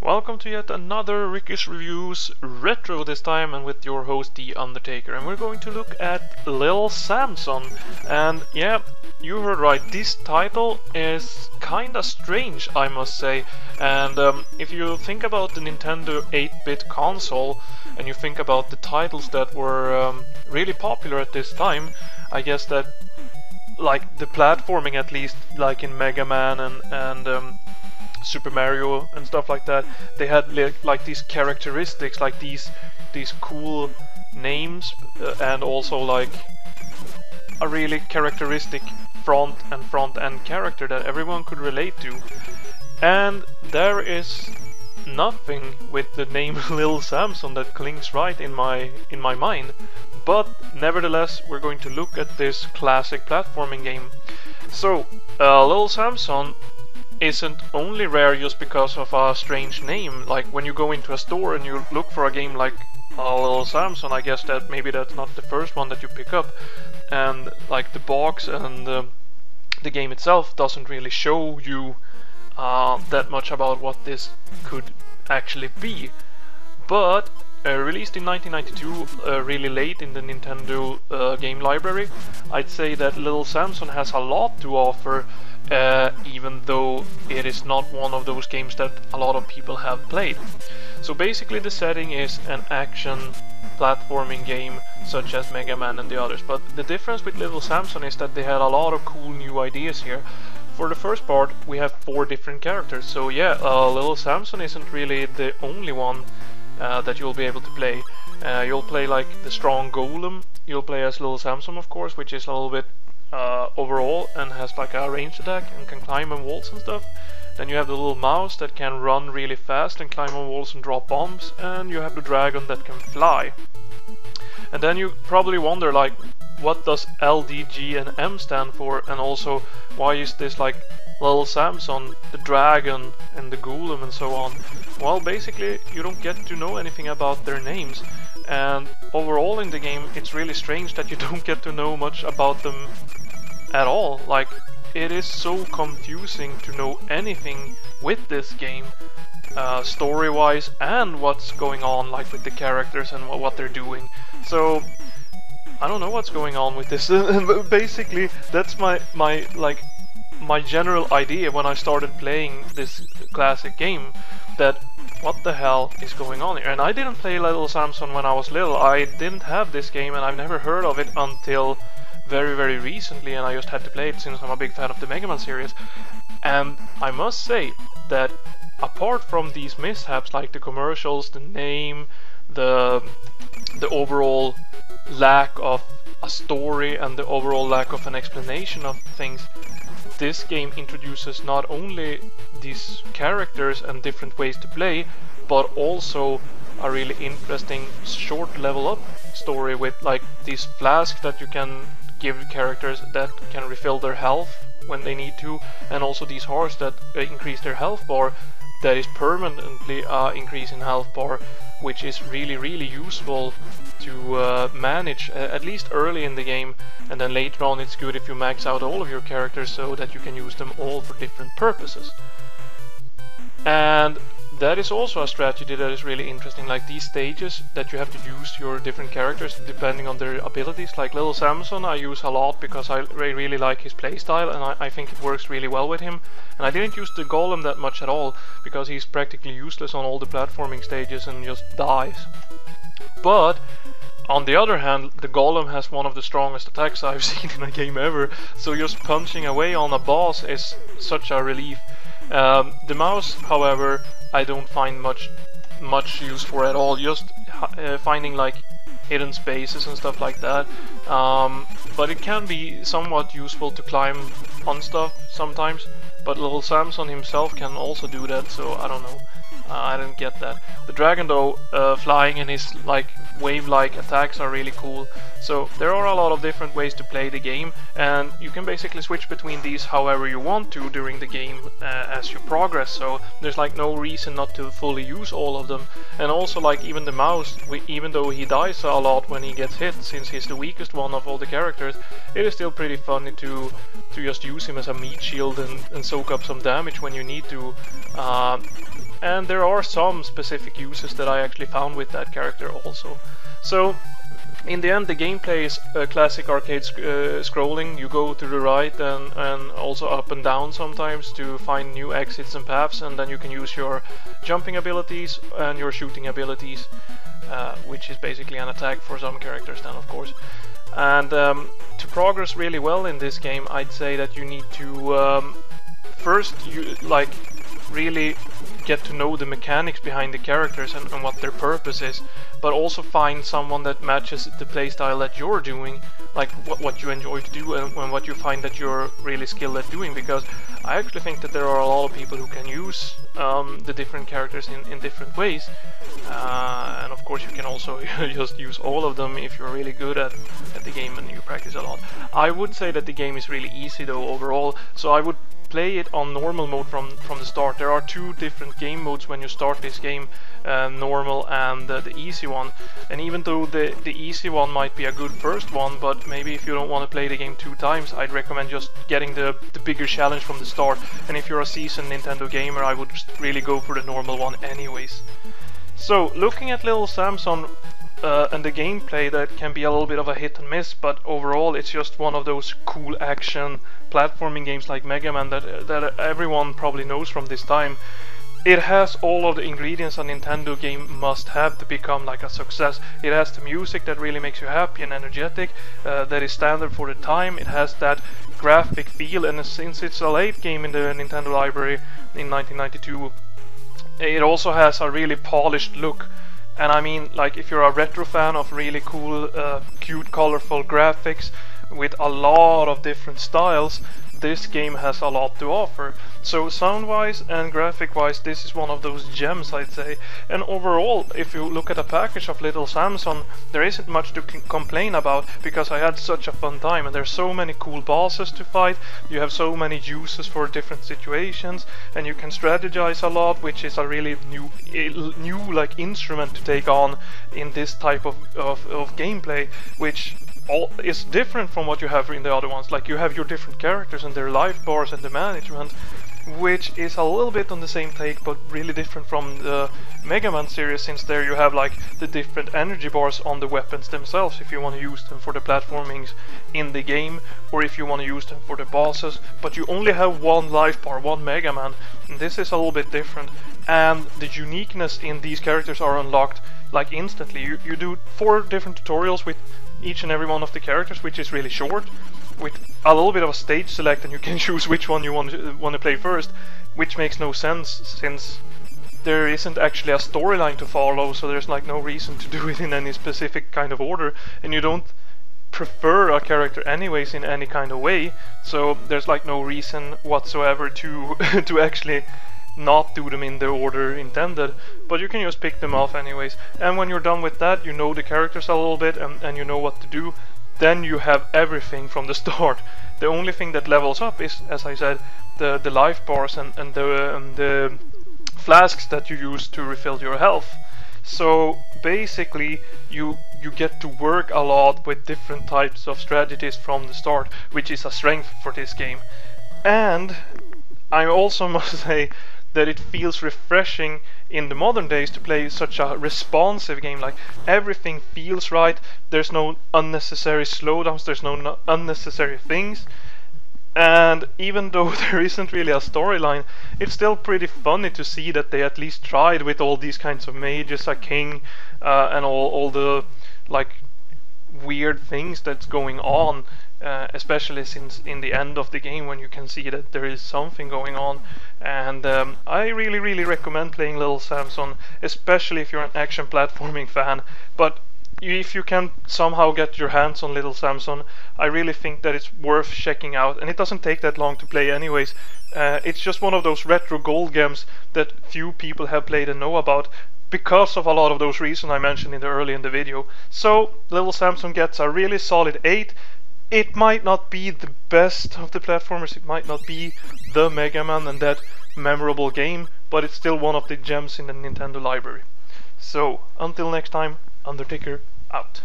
Welcome to yet another Ricky's Reviews retro this time, and with your host The Undertaker, and we're going to look at Lil Samson. And yeah, you heard right, this title is kinda strange, I must say. And if you think about the Nintendo 8-bit console and you think about the titles that were really popular at this time, I guess that like the platforming, at least like in Mega Man and Super Mario and stuff like that, they had like these characteristics, like these cool names, and also like a really characteristic front end character that everyone could relate to. And there is nothing with the name Lil Samson that clings right in my mind. But nevertheless, we're going to look at this classic platforming game. So Lil Samson isn't only rare just because of a strange name. Like when you go into a store and you look for a game like Lil Samson, I guess that maybe that's not the first one that you pick up, and like the box and the game itself doesn't really show you that much about what this could actually be. But released in 1992, really late in the Nintendo game library, I'd say that Lil Samson has a lot to offer, even though it is not one of those games that a lot of people have played. So basically the setting is an action platforming game such as Mega Man and the others, but the difference with Lil Samson is that they had a lot of cool new ideas here. For the first part we have 4 different characters, so yeah, Lil Samson isn't really the only one that you'll be able to play. You'll play like the strong golem, you'll play as Lil Samson of course, which is a little bit overall and has like a ranged attack and can climb on walls and stuff. Then you have the little mouse that can run really fast and climb on walls and drop bombs, and you have the dragon that can fly. And then you probably wonder, like, what does L, D, G and M stand for, and also why is this like Lil Samson, the dragon and the golem and so on? Well, basically you don't get to know anything about their names, and overall in the game it's really strange that you don't get to know much about them at all. Like, it is so confusing to know anything with this game, story-wise, and what's going on like with the characters and what they're doing. So I don't know what's going on with this. Basically that's my general idea when I started playing this classic game, that what the hell is going on here? And I didn't play Lil Samson when I was little. I didn't have this game and I've never heard of it until very recently, and I just had to play it since I'm a big fan of the Mega Man series. And I must say that apart from these mishaps like the commercials, the name, the overall lack of a story and the overall lack of an explanation of things, this game introduces not only these characters and different ways to play, but also a really interesting short level up story with like these flasks that you can give characters that can refill their health when they need to, and also these hearts that increase their health bar, that is permanently increase in health bar, which is really useful to manage at least early in the game, and then later on it's good if you max out all of your characters so that you can use them all for different purposes. And that is also a strategy that is really interesting, like these stages that you have to use your different characters depending on their abilities. Like Lil Samson I use a lot because I really like his playstyle, and I think it works really well with him. And I didn't use the golem that much at all because he's practically useless on all the platforming stages and just dies. But on the other hand, the golem has one of the strongest attacks I've seen in a game ever, so just punching away on a boss is such a relief. The mouse, however, I don't find much use for at all, just finding like hidden spaces and stuff like that. But it can be somewhat useful to climb on stuff sometimes, but Lil Samson himself can also do that, so I don't know. I didn't get that. The dragon though, flying and his like wave-like attacks are really cool. So there are a lot of different ways to play the game, and you can basically switch between these however you want to during the game as you progress. So there's like no reason not to fully use all of them. And also like even the mouse, even though he dies a lot when he gets hit, since he's the weakest one of all the characters, it is still pretty funny to just use him as a meat shield and soak up some damage when you need to. and there are some specific uses that I actually found with that character also. So in the end, the gameplay is classic arcade scrolling. You go to the right and also up and down sometimes to find new exits and paths, and then you can use your jumping abilities and your shooting abilities, which is basically an attack for some characters then, of course. And to progress really well in this game, I'd say that you need to first really get to know the mechanics behind the characters and what their purpose is, but also find someone that matches the playstyle that you're doing, like what you enjoy to do and what you find that you're really skilled at doing, because I actually think that there are a lot of people who can use the different characters in different ways, and of course you can also just use all of them if you're really good at the game and you practice a lot. I would say that the game is really easy though overall, so I would play it on normal mode from the start. There are two different game modes when you start this game, normal and the easy one, and even though the easy one might be a good first one, but maybe if you don't want to play the game 2 times, I'd recommend just getting the bigger challenge from the start. And if you're a seasoned Nintendo gamer, I would just really go for the normal one anyways. So looking at Little Samson and the gameplay, that can be a little bit of a hit and miss, but overall it's just one of those cool action platforming games like Mega Man that everyone probably knows from this time. It has all of the ingredients a Nintendo game must have to become like a success. It has the music that really makes you happy and energetic, that is standard for the time. It has that graphic feel, and since it's a late game in the Nintendo library in 1992, it also has a really polished look. And I mean, like, if you're a retro fan of really cool, cute, colorful graphics with a lot of different styles, this game has a lot to offer. So sound-wise and graphic-wise, this is one of those gems, I'd say. And overall, if you look at a package of Little Samson, there isn't much to complain about, because I had such a fun time, and there's so many cool bosses to fight. You have so many uses for different situations, and you can strategize a lot, which is a really new like instrument to take on in this type of gameplay, which is different from what you have in the other ones. Like, you have your different characters and their life bars and the management, which is a little bit on the same take, but really different from the Mega Man series, since there you have like the different energy bars on the weapons themselves, if you want to use them for the platformings in the game, or if you want to use them for the bosses, but you only have one life bar, one Mega Man. And this is a little bit different, and the uniqueness in these characters are unlocked like instantly. You do 4 different tutorials with each and every one of the characters, which is really short, with a little bit of a stage select, and you can choose which one you want to play first, which makes no sense since there isn't actually a storyline to follow, so there's like no reason to do it in any specific kind of order, and you don't prefer a character anyways in any kind of way, so there's like no reason whatsoever to to actually not do them in the order intended, but you can just pick them off anyways. And when you're done with that, you know the characters a little bit and you know what to do, then you have everything from the start. The only thing that levels up is, as I said, the life bars and the flasks that you use to refill your health. So basically you get to work a lot with different types of strategies from the start, which is a strength for this game. And I also must say that it feels refreshing in the modern days to play such a responsive game. Like, everything feels right, there's no unnecessary slowdowns, there's no unnecessary things, and even though there isn't really a storyline, it's still pretty funny to see that they at least tried with all these kinds of mages, a king, and all the like weird things that's going on. Especially since in the end of the game, when you can see that there is something going on. And I really recommend playing Little Samson, especially if you're an action platforming fan. But if you can somehow get your hands on Little Samson, I really think that it's worth checking out, and it doesn't take that long to play anyways. It's just one of those retro gold games that few people have played and know about, because of a lot of those reasons I mentioned early in the video. So Little Samson gets a really solid 8. It might not be the best of the platformers, it might not be the Mega Man and that memorable game, but it's still one of the gems in the Nintendo library. So, until next time, Undertaker out.